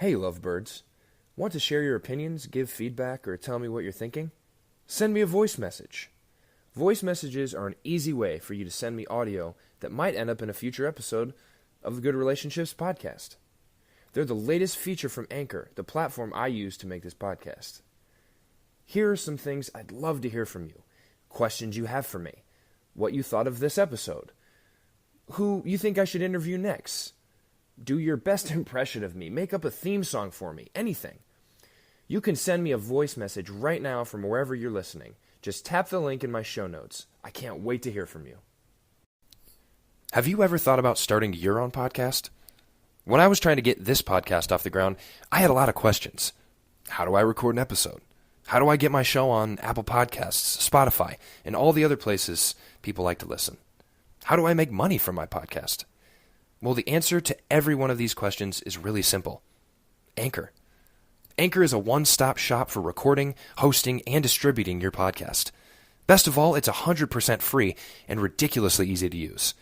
Hey, lovebirds. Want to share your opinions, give feedback, or tell me what you're thinking? Send me a voice message. Voice messages are an easy way for you to send me audio that might end up in a future episode of the Good Relationships podcast. They're the latest feature from Anchor, the platform I use to make this podcast. Here are some things I'd love to hear from you. Questions you have for me. What you thought of this episode. Who you think I should interview next. Do your best impression of me. Make up a theme song for me. Anything. You can send me a voice message right now from wherever you're listening. Just tap the link in my show notes. I can't wait to hear from you. Have you ever thought about starting your own podcast? When I was trying to get this podcast off the ground, I had a lot of questions. How do I record an episode? How do I get my show on Apple Podcasts, Spotify, and all the other places people like to listen? How do I make money from my podcast? Well, the answer to every one of these questions is really simple. Anchor. Anchor is a one-stop shop for recording, hosting, and distributing your podcast. Best of all, it's 100% free and ridiculously easy to use.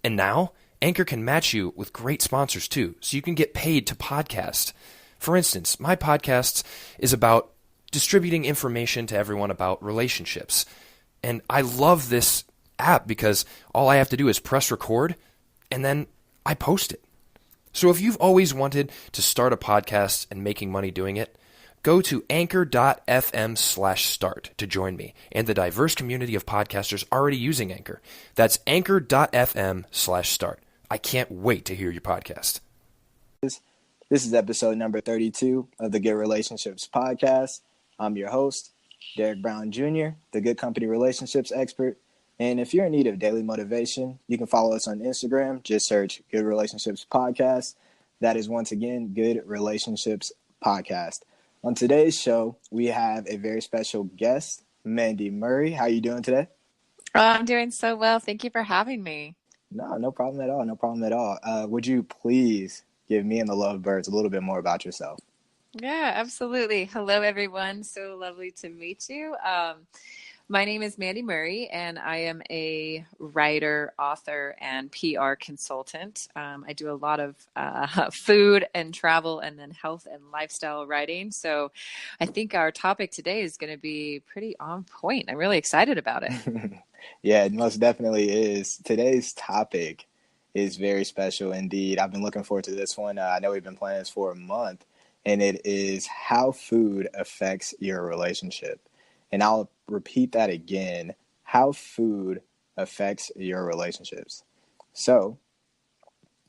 And now, Anchor can match you with great sponsors too, so you can get paid to podcast. For instance, my podcast is about distributing information to everyone about relationships. And I love this app because all I have to do is press record, and then I post it. So if you've always wanted to start a podcast and making money doing it, go to anchor.fm/start to join me and the diverse community of podcasters already using Anchor. That's anchor.fm/start. I can't wait to hear your podcast. This is episode number 32 of the Good Relationships podcast. I'm your host, Derek Brown Jr., the Good Company Relationships expert. And if you're in need of daily motivation, you can follow us on Instagram. Just search Good Relationships Podcast. That is, once again, Good Relationships Podcast. On today's show, we have a very special guest, Mandy Murry. How are you doing today? Oh, I'm doing so well. Thank you for having me. No problem at all. No problem at all. Would you please give me and the Lovebirds a little bit more about yourself? Yeah, absolutely. Hello, everyone. So lovely to meet you. My name is Mandy Murry, and I am a writer, author, and PR consultant. I do a lot of food and travel and then health and lifestyle writing. So I think our topic today is going to be pretty on point. I'm really excited about it. Yeah, it most definitely is. Today's topic is very special indeed. I've been looking forward to this one. I know we've been planning this for a month, and it is how food affects your relationship. And I'll repeat that again, how food affects your relationships. So,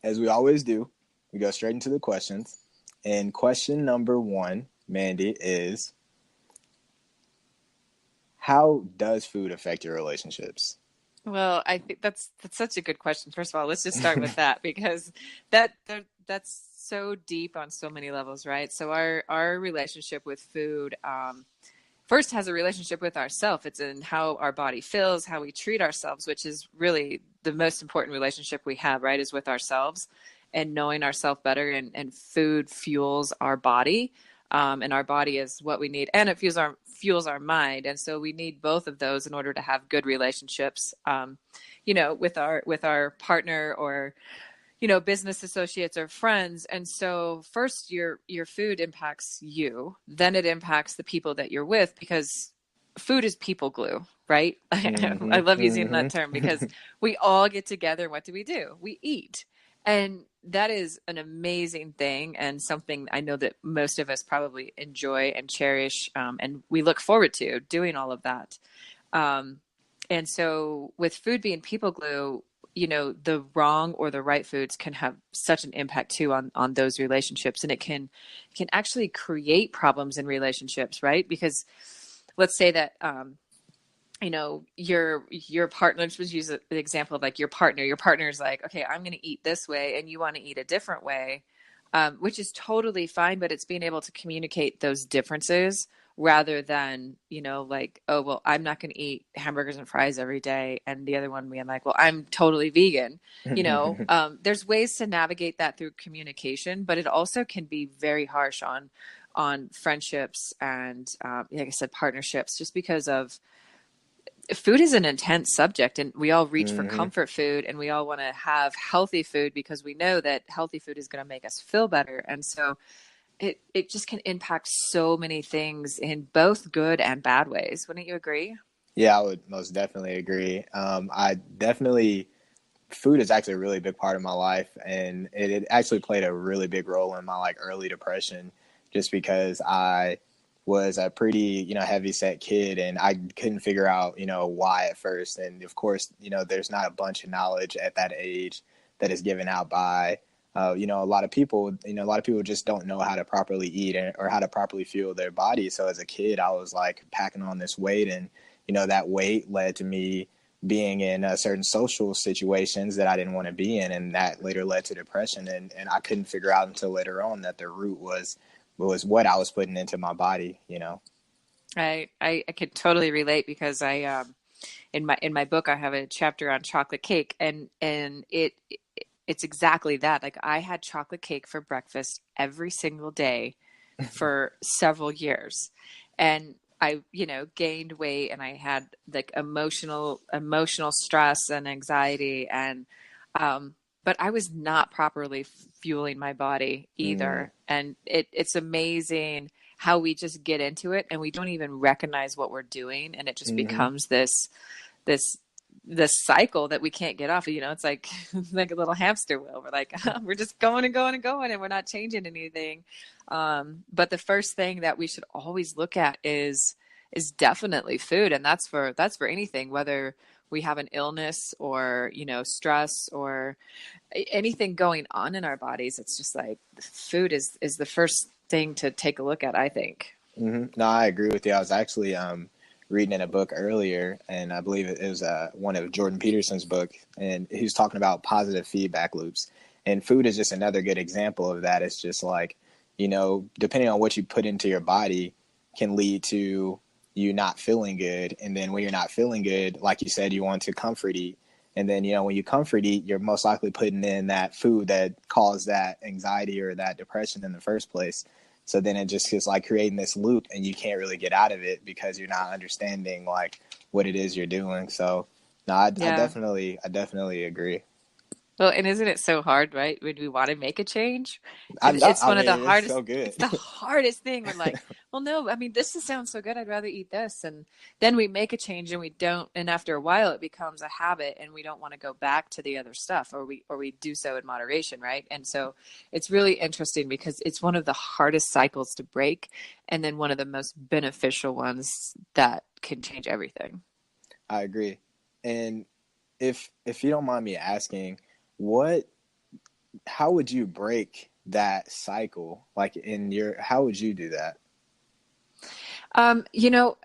as we always do, we go straight into the questions. And question number one, Mandy, is how does food affect your relationships? Well, I think that's such a good question. First of all, let's just start with that because that's so deep on so many levels, right? So our relationship with food first has a relationship with ourselves. It's in how our body feels, how we treat ourselves, which is really the most important relationship we have, right, is with ourselves and knowing ourselves better. And food fuels our body, and our body is what we need, and it fuels our mind. And so we need both of those in order to have good relationships, with our partner or business associates or friends. And so first your food impacts you, then it impacts the people that you're with, because food is people glue, right? Mm-hmm, I love using that term because we all get together. What do? We eat. And that is an amazing thing, and something I know that most of us probably enjoy and cherish. And we look forward to doing all of that. And so with food being people glue, the wrong or the right foods can have such an impact too on those relationships. And it can actually create problems in relationships, right? Because let's say that, your partner, let's just use the example of like your partner is like, okay, I'm going to eat this way and you want to eat a different way, which is totally fine, but it's being able to communicate those differences rather than, like, oh, well, I'm not going to eat hamburgers and fries every day. And the other one, I'm like, well, I'm totally vegan. There's ways to navigate that through communication, but it also can be very harsh on friendships and, like I said, partnerships, just because of food is an intense subject, and we all reach for comfort food, and we all want to have healthy food because we know that healthy food is going to make us feel better. And so it just can impact so many things in both good and bad ways. Wouldn't you agree? Yeah, I would most definitely agree. I definitely food is actually a really big part of my life, and it actually played a really big role in my like early depression, just because I was a pretty heavy set kid, and I couldn't figure out why at first. And of course, there's not a bunch of knowledge at that age that is given out by a lot of people. A lot of people just don't know how to properly eat or how to properly fuel their body. So as a kid, I was like packing on this weight, and that weight led to me being in certain social situations that I didn't want to be in, and that later led to depression. And I couldn't figure out until later on that the root was what I was putting into my body. I could totally relate because I in my book I have a chapter on chocolate cake, and it's exactly that. Like I had chocolate cake for breakfast every single day for several years, and I gained weight, and I had like emotional stress and anxiety, and but I was not properly fueling my body Mm, either. And it's amazing how we just get into it and we don't even recognize what we're doing, and it just hmm becomes this this cycle that we can't get off of. It's like like a little hamster wheel. We're like we're just going and going and going, and we're not changing anything. But the first thing that we should always look at is definitely food, and that's for anything, whether we have an illness or stress or anything going on in our bodies. It's just like food is the first thing to take a look at, I think. No, I agree with you. I was actually reading in a book earlier, and I believe it was one of Jordan Peterson's book, and he was talking about positive feedback loops. And food is just another good example of that. It's just like, depending on what you put into your body can lead to you not feeling good. And then when you're not feeling good, like you said, you want to comfort eat. And then, when you comfort eat, you're most likely putting in that food that caused that anxiety or that depression in the first place. So then it just is like creating this loop, and you can't really get out of it because you're not understanding like what it is you're doing. So no, Yeah. I definitely agree. Well, and isn't it so hard, right? When we want to make a change, I, it's I one of the mean, it's hardest, so good. it's the hardest thing. We're like, well, no, I mean, this sounds so good. I'd rather eat this. And then we make a change and we don't. And after a while, it becomes a habit and we don't want to go back to the other stuff, or we do so in moderation, right? And so it's really interesting because it's one of the hardest cycles to break, and then one of the most beneficial ones that can change everything. I agree. And if you don't mind me asking, what how would you break that cycle? Like how would you do that?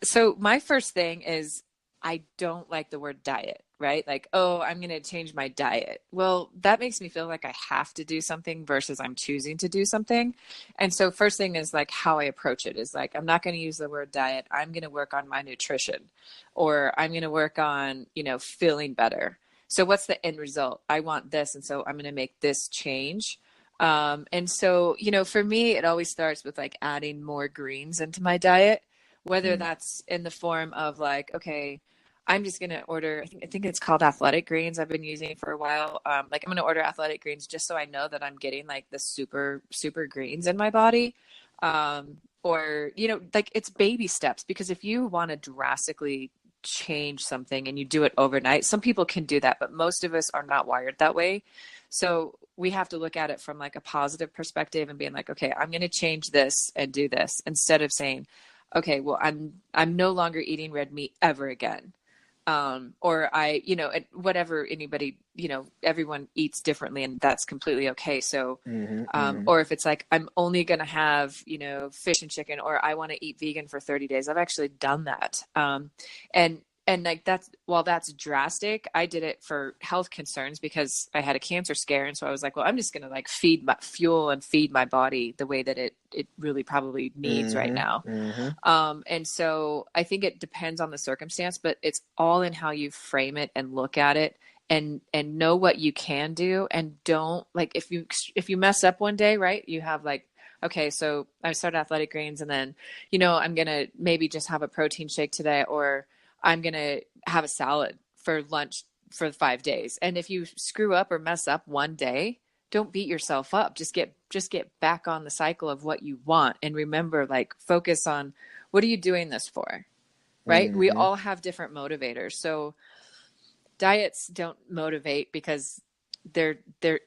So my first thing is I don't like the word diet, right? Like, oh, I'm going to change my diet. Well, that makes me feel like I have to do something versus I'm choosing to do something. And so first thing is like how I approach it is like, I'm not going to use the word diet. I'm going to work on my nutrition, or I'm going to work on, feeling better. So what's the end result? I want this. And so I'm going to make this change. And so, for me, it always starts with like adding more greens into my diet, whether Mm, that's in the form of like, okay, I'm just going to order, I think it's called athletic greens. I've been using it for a while. Like I'm going to order athletic greens just so I know that I'm getting like the super, super greens in my body. Or, like it's baby steps, because if you want to drastically change something and you do it overnight, some people can do that, but most of us are not wired that way. So we have to look at it from like a positive perspective and being like, okay, I'm going to change this and do this, instead of saying, okay, well, I'm no longer eating red meat ever again. Or whatever anybody, everyone eats differently, and that's completely okay. So, hmm hmm or if it's like, I'm only going to have, fish and chicken, or I want to eat vegan for 30 days. I've actually done that. And, and like while that's drastic, I did it for health concerns because I had a cancer scare. And so I was like, well, I'm just going to like fuel and feed my body the way that it really probably needs right hmm now. hmm And so I think it depends on the circumstance, but it's all in how you frame it and look at it, and know what you can do, and don't like, if you mess up one day, right? You have like, okay, so I started athletic greens, and then, I'm going to maybe just have a protein shake today, or I'm going to have a salad for lunch for 5 days. And if you screw up or mess up one day, don't beat yourself up. Just get back on the cycle of what you want. And remember, like, focus on, what are you doing this for? Right? We Mm-hmm. all have different motivators. So diets don't motivate because they're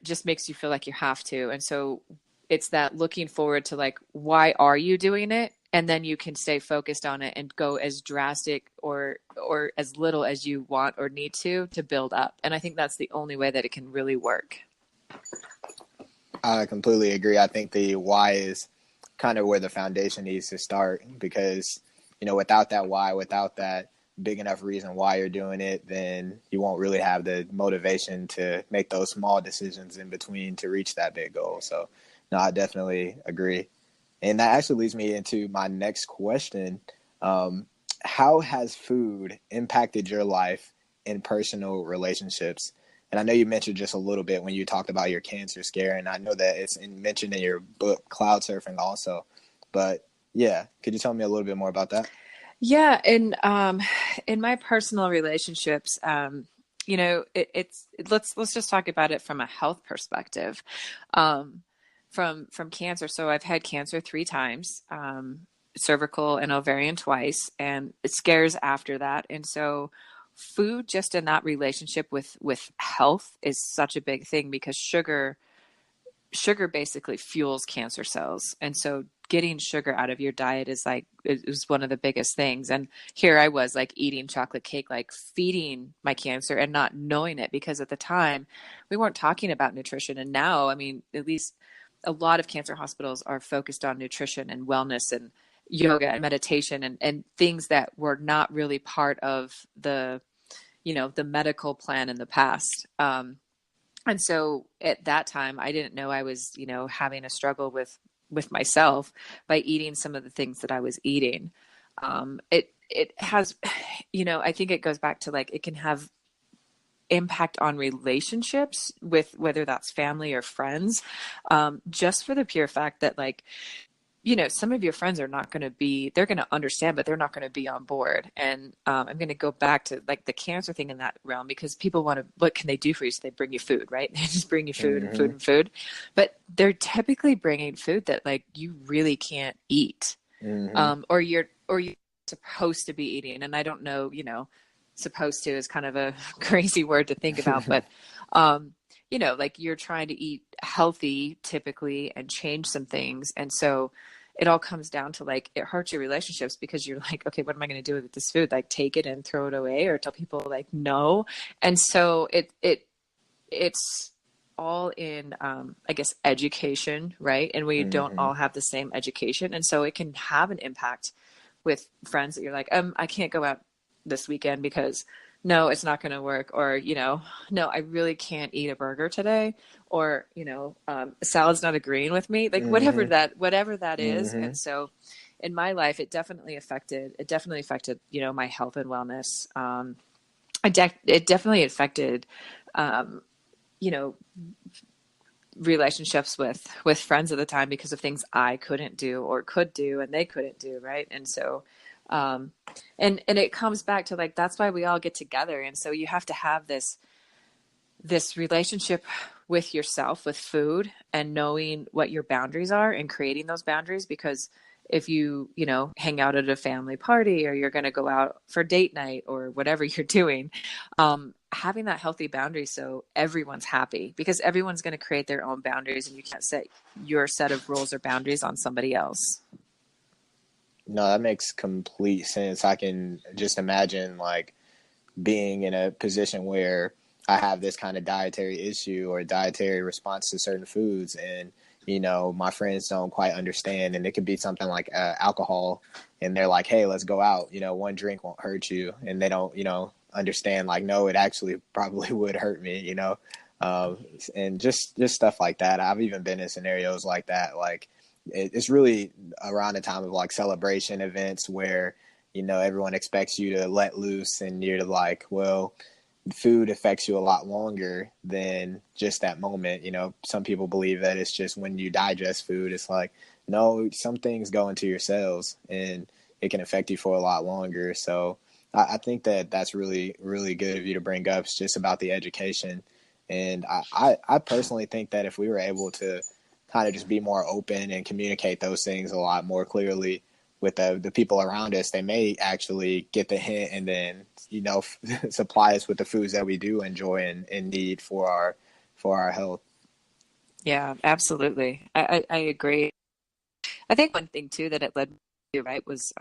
just makes you feel like you have to. And so it's that looking forward to, like, why are you doing it? And then you can stay focused on it and go as drastic or as little as you want or need to build up. And I think that's the only way that it can really work. I completely agree. I think the why is kind of where the foundation needs to start, because, without that why, without that big enough reason why you're doing it, then you won't really have the motivation to make those small decisions in between to reach that big goal. So, no, I definitely agree. And that actually leads me into my next question. How has food impacted your life in personal relationships? And I know you mentioned just a little bit when you talked about your cancer scare, and I know that it's mentioned in your book, Cloud Surfing, also. But yeah, could you tell me a little bit more about that? Yeah. And in my personal relationships, let's just talk about it from a health perspective. From cancer. So I've had cancer 3 times, cervical and ovarian twice, and it scares after that. And so food, just in that relationship with health, is such a big thing, because sugar basically fuels cancer cells. And so getting sugar out of your diet is one of the biggest things. And here I was, like, eating chocolate cake, like feeding my cancer and not knowing it, because at the time we weren't talking about nutrition. And now, I mean, at least a lot of cancer hospitals are focused on nutrition and wellness and yoga and meditation and things that were not really part of the medical plan in the past. And so at that time, I didn't know I was, having a struggle with myself by eating some of the things that I was eating. It has, I think it goes back to, like, it can have impact on relationships with, whether that's family or friends, just for the pure fact that, like, some of your friends are not going to be, they're going to understand, but they're not going to be on board. And I'm going to go back to, like, the cancer thing in that realm, because people want to, what can they do for you? So they bring you food, right? They just bring you food and food and food, but they're typically bringing food that, like, you really can't eat, or you're supposed to be eating. And I don't know, supposed to is kind of a crazy word to think about, but like, you're trying to eat healthy typically and change some things. And so it all comes down to, like, it hurts your relationships, because you're like, okay, what am I going to do with this food? Like, take it and throw it away, or tell people, like, no. And so it's all in, I guess, education, right? And we don't all have the same education. And so it can have an impact with friends that you're like, I can't go out this weekend because no, it's not going to work. Or, no, I really can't eat a burger today. Or, salad's not agreeing with me, like, whatever that is. And so in my life, it definitely affected, my health and wellness. It definitely affected, you know, relationships with friends at the time, because of things I couldn't do or could do and they couldn't do. Right. And so, and it comes back to, like, that's why we all get together. And so you have to have this relationship with yourself, with food, and knowing what your boundaries are and creating those boundaries. Because if you hang out at a family party, or you're going to go out for date night, or whatever you're doing, having that healthy boundary, so everyone's happy, because everyone's going to create their own boundaries, and you can't set your set of rules or boundaries on somebody else. No, that makes complete sense. I can just imagine, like, being in a position where I have this kind of dietary issue or dietary response to certain foods, and my friends don't quite understand, and it could be something like alcohol, and they're like, hey, let's go out, one drink won't hurt you, and they don't understand, like, no, it actually probably would hurt me, and just stuff like that. I've even been in scenarios like that. Like, it's really around the time of, like, celebration events where everyone expects you to let loose, and you're like, well, food affects you a lot longer than just that moment. Some people believe that it's just when you digest food. It's like, no, some things go into your cells, and it can affect you for a lot longer. So I think that that's really, really good of you to bring up. It's just about the education And I personally think that if we were able to kind of just be more open and communicate those things a lot more clearly with the people around us, they may actually get the hint and then, supply us with the foods that we do enjoy and need for our health. Yeah, absolutely. I agree. I think one thing too that it led to, right, was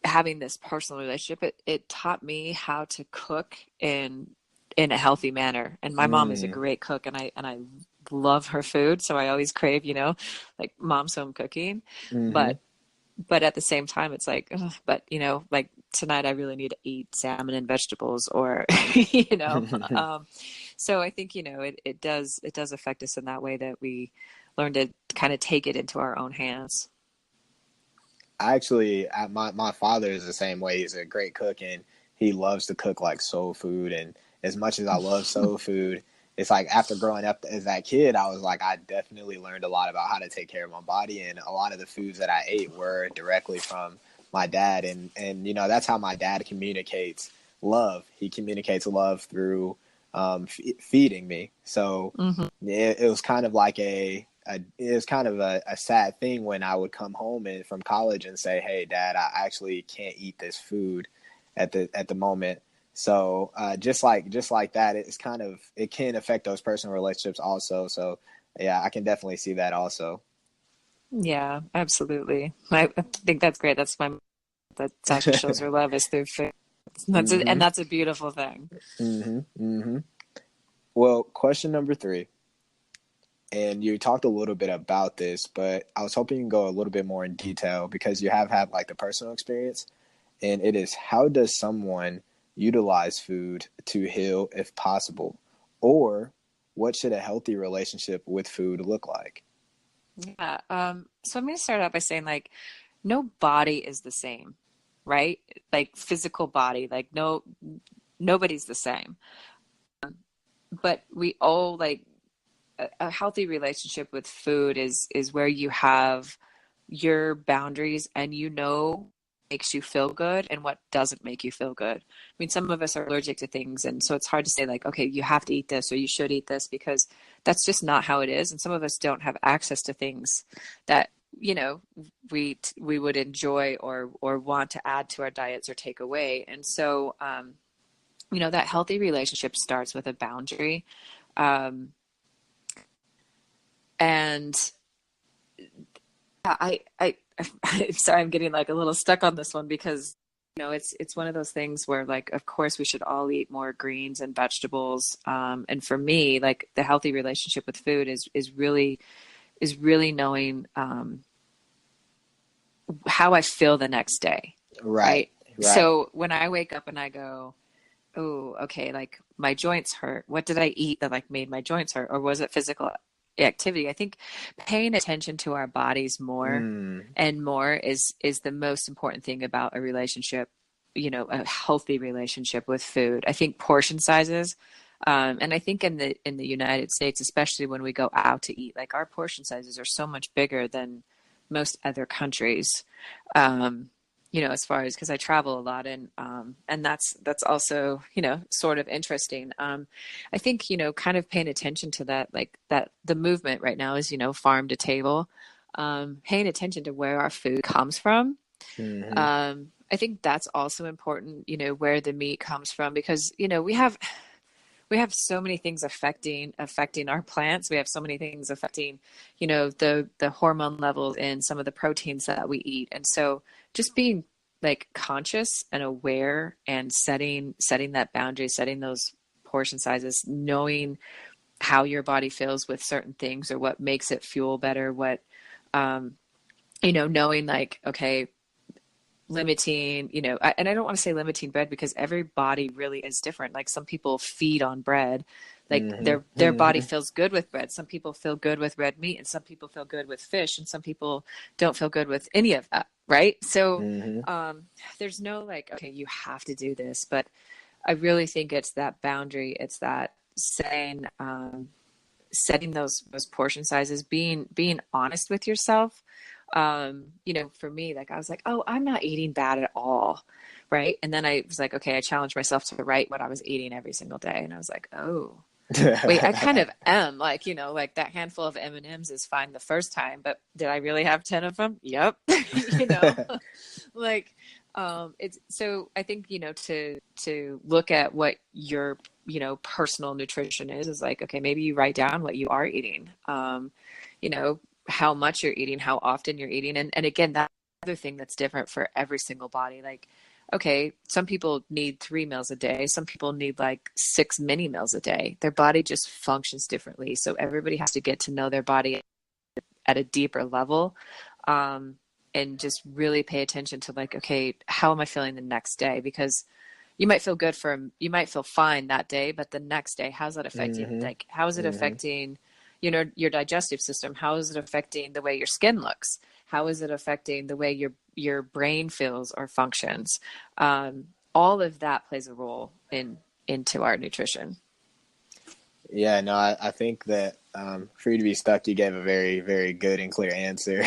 having this personal relationship. It taught me how to cook in a healthy manner. And my mom is a Mm. great cook, and I love her food, so I always crave, like mom's home cooking. Mm-hmm. But at the same time, it's like, ugh, but like tonight I really need to eat salmon and vegetables, or you know. So I think it does affect us in that way, that we learn to kind of take it into our own hands. My father is the same way. He's a great cook, and he loves to cook like soul food. And as much as I love soul food, it's like after growing up as that kid, I was like, I definitely learned a lot about how to take care of my body, and a lot of the foods that I ate were directly from my dad. And that's how my dad communicates love. He communicates love through feeding me. So Hmm. it was kind of like it was kind of a sad thing when I would come home from college and say, "Hey, Dad, I actually can't eat this food at the moment." So just like that, it can affect those personal relationships also. So yeah, I can definitely see that also. Yeah, absolutely. I think that's great. That's how she shows her love, is through food. And Hmm. that's a beautiful thing. Hmm. Hmm. Well, question number three, and you talked a little bit about this, but I was hoping you can go a little bit more in detail because you have had like the personal experience. And it is, how does someone utilize food to heal if possible? Or what should a healthy relationship with food look like? Yeah. So I'm going to start out by saying, like, no body is the same, right? Like physical body, like nobody's the same. But we all, like, a healthy relationship with food is where you have your boundaries, and makes you feel good and what doesn't make you feel good. I mean, some of us are allergic to things, and so it's hard to say, like, okay, you have to eat this or you should eat this, because that's just not how it is. And some of us don't have access to things that you know we would enjoy or want to add to our diets or take away. And so that healthy relationship starts with a boundary. um, and I I'm sorry, I'm getting like a little stuck on this one, because it's one of those things where, like, of course we should all eat more greens and vegetables. And for me, like, the healthy relationship with food is really knowing how I feel the next day, Right, right? right. So when I wake up and I go, oh, okay, like my joints hurt. What did I eat that like made my joints hurt? Or was it physical activity? I think paying attention to our bodies more Mm, and more is the most important thing about a relationship, a healthy relationship with food. I think portion sizes, and I think in the United States, especially when we go out to eat, like, our portion sizes are so much bigger than most other countries. Um, as far as, because I travel a lot, and that's also sort of interesting. I think kind of paying attention to that, like, that the movement right now is farm to table, paying attention to where our food comes from. hmm. I think that's also important, where the meat comes from, because we have so many things affecting our plants. We have so many things affecting, the hormone levels in some of the proteins that we eat. And so just being, like, conscious and aware, and setting that boundary, setting those portion sizes, knowing how your body feels with certain things, or what makes it fuel better, what um knowing, like, okay, limiting, and I don't want to say limiting bread, because every body really is different. Like, some people feed on bread, like Hmm. their body feels good with bread. Some people feel good with red meat, and some people feel good with fish, and some people don't feel good with any of that, right? So Hmm. um there's no, like, okay, you have to do this. But I really think it's that boundary. It's that setting those portion sizes, being honest with yourself. For me, like, I was like, oh, I'm not eating bad at all, right? And then I was like, okay, I challenged myself to write what I was eating every single day, and I was like, oh, wait, I kind of am, like, like that handful of M&Ms is fine the first time, but did I really have 10 of them? Yep. you know, like, it's so I think, to look at what your, personal nutrition is like, okay, maybe you write down what you are eating, you know, how much you're eating, how often you're eating. And again, that's another thing that's different for every single body. Like, okay, some people need 3 meals a day. Some people need like 6 mini meals a day. Their body just functions differently. So everybody has to get to know their body at a deeper level. And just really pay attention to like, okay, how am I feeling the next day? Because you might feel fine that day, but the next day, how's that affecting? Hmm. Like, how is it Hmm. affecting, your digestive system? How is it affecting the way your skin looks? How is it affecting the way your brain feels or functions? All of that plays a role into our nutrition. Yeah, no, I think that for you to be stuck, you gave a very, very good and clear answer.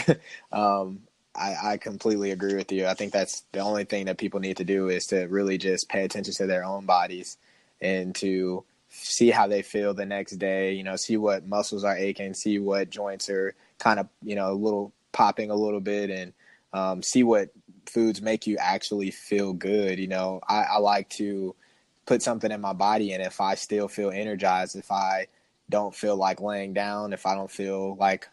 um, I completely agree with you. I think that's the only thing that people need to do is to really just pay attention to their own bodies and to see how they feel the next day, see what muscles are aching, see what joints are kind of, a little popping a little bit, and see what foods make you actually feel good. I like to put something in my body, and if I still feel energized, if I don't feel like laying down, if I don't feel like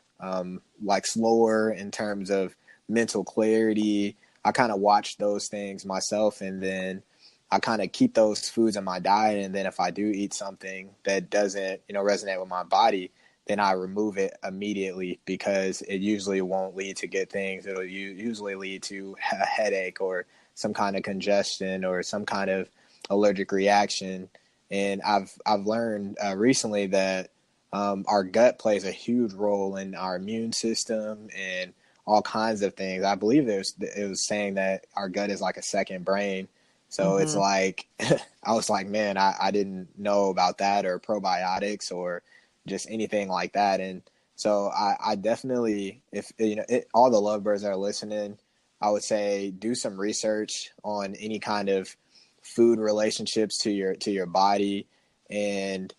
slower in terms of mental clarity, I kind of watch those things myself, and then I kind of keep those foods in my diet. And then if I do eat something that doesn't resonate with my body, then I remove it immediately, because it usually won't lead to good things. It'll usually lead to a headache or some kind of congestion or some kind of allergic reaction. And I've learned recently that our gut plays a huge role in our immune system and all kinds of things. I believe it was saying that our gut is like a second brain. So it's Mm-hmm. like I was like, man, I didn't know about that, or probiotics, or just anything like that. And so I definitely, if all the lovebirds that are listening, I would say do some research on any kind of food relationships to your body, and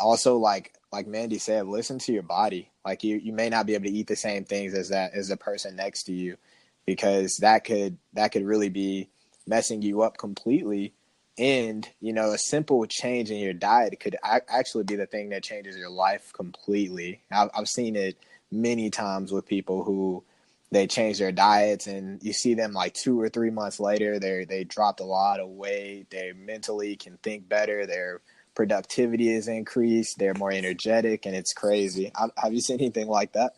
also like Mandy said, listen to your body. Like you may not be able to eat the same things as the person next to you, because that could really be messing you up completely. And a simple change in your diet could actually be the thing that changes your life completely. I've seen it many times with people who they change their diets, and you see them like 2 or 3 months later, they dropped a lot of weight. They mentally can think better. Their productivity is increased. They're more energetic, and it's crazy. Have you seen anything like that?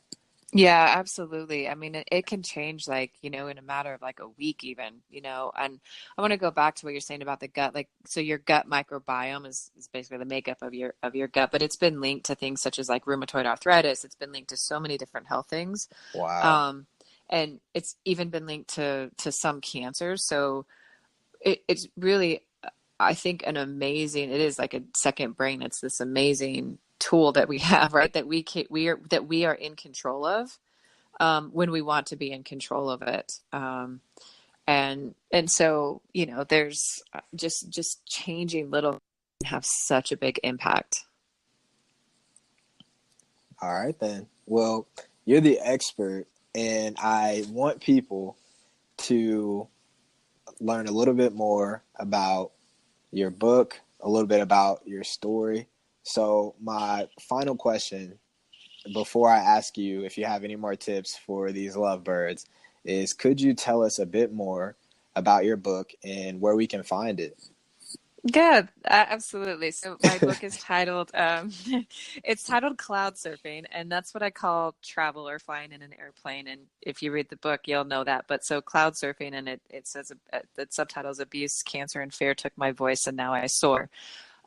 Yeah, absolutely. I mean, it can change like, in a matter of like a week even, and I want to go back to what you're saying about the gut. Like, so your gut microbiome is basically the makeup of your gut, but it's been linked to things such as like rheumatoid arthritis. It's been linked to so many different health things. Wow. Um, and it's even been linked to some cancers. So it's really, I think, it is like a second brain. It's this amazing tool that we have, right? That we are in control of, when we want to be in control of it. And so, there's just changing little can have such a big impact. All right, then. Well, you're the expert, and I want people to learn a little bit more about your book, a little bit about your story. So, my final question before I ask you if you have any more tips for these lovebirds is, could you tell us a bit more about your book and where we can find it? Yeah, absolutely. So my book is titled, it's titled Cloud Surfing, and that's what I call travel or flying in an airplane. And if you read the book, you'll know that. But so Cloud Surfing, and it says, the subtitle is Abuse, Cancer, and Fear Took My Voice, and Now I Soar.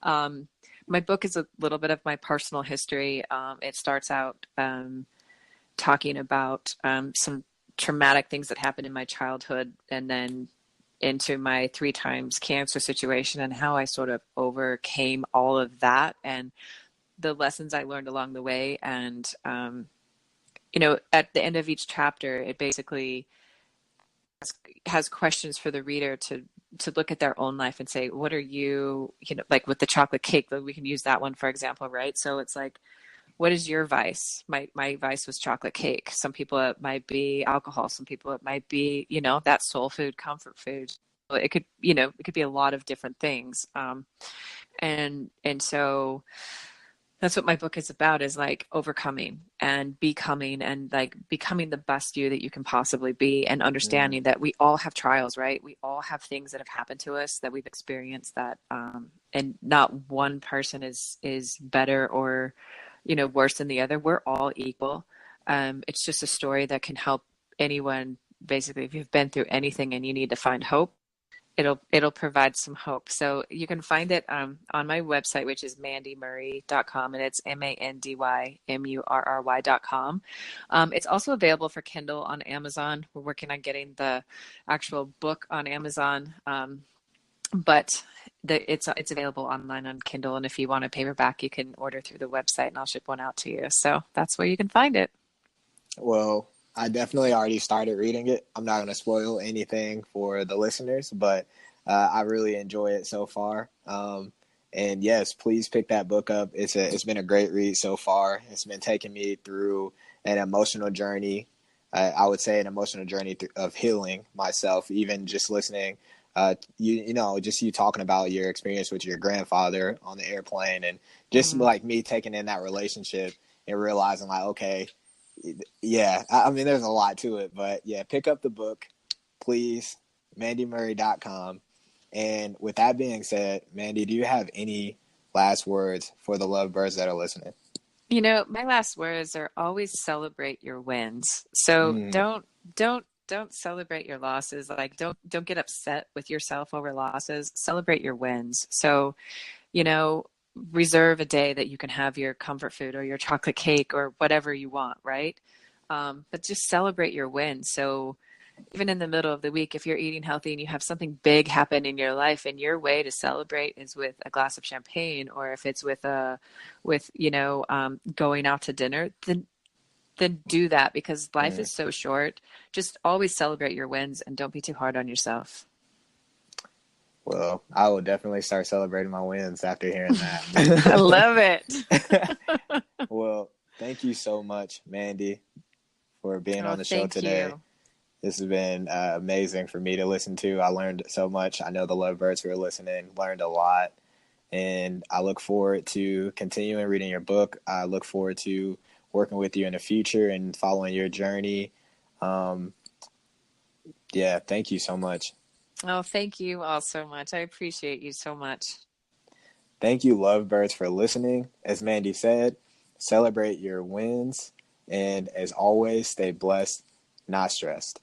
Um, my book is a little bit of my personal history. It starts out talking about some traumatic things that happened in my childhood, and then into my 3 times cancer situation and how I sort of overcame all of that and the lessons I learned along the way. And, at the end of each chapter, it basically has questions for the reader to look at their own life and say, what are you, like with the chocolate cake, we can use that one for example, right? So it's like, what is your vice? My vice was chocolate cake. Some people it might be alcohol. Some people it might be, that soul food, comfort food. It could, it could be a lot of different things. And so that's what my book is about, is like overcoming and becoming, and like becoming the best you that you can possibly be, and understanding that we all have trials, right? We all have things that have happened to us that we've experienced that, and not one person is better or, worse than the other. We're all equal. It's just a story that can help anyone. Basically, if you've been through anything and you need to find hope, it'll provide some hope. So you can find it on my website, which is mandymurry.com, and it's MANDYMURRY.com. It's also available for Kindle on Amazon. We're working on getting the actual book on Amazon, but it's available online on Kindle. And if you want a paperback, you can order through the website, and I'll ship one out to you. So that's where you can find it. Well, I definitely already started reading it. I'm not going to spoil anything for the listeners, but I really enjoy it so far. And yes, please pick that book up. It's been a great read so far. It's been taking me through an emotional journey. I would say an emotional journey of healing myself, even just listening. Just you talking about your experience with your grandfather on the airplane, and just like me taking in that relationship and realizing like, okay, yeah, I mean, there's a lot to it, but yeah, pick up the book, please, mandymurry.com. And with that being said, Mandy, do you have any last words for the lovebirds that are listening? My last words are always celebrate your wins. So don't celebrate your losses. Like don't get upset with yourself over losses. Celebrate your wins. So, reserve a day that you can have your comfort food or your chocolate cake or whatever you want, right? But just celebrate your wins. So even in the middle of the week, if you're eating healthy and you have something big happen in your life, and your way to celebrate is with a glass of champagne, or if it's with going out to dinner, then do that, because life is so short. Just always celebrate your wins and don't be too hard on yourself. Well, I will definitely start celebrating my wins after hearing that. I love it. Well, thank you so much, Mandy, for being on the show thank today. you. This has been amazing for me to listen to. I learned so much. I know the lovebirds who are listening learned a lot. And I look forward to continuing reading your book. I look forward to working with you in the future and following your journey. Thank you so much. Oh, thank you all so much. I appreciate you so much. Thank you, lovebirds, for listening. As Mandy said, celebrate your wins. And as always, stay blessed, not stressed.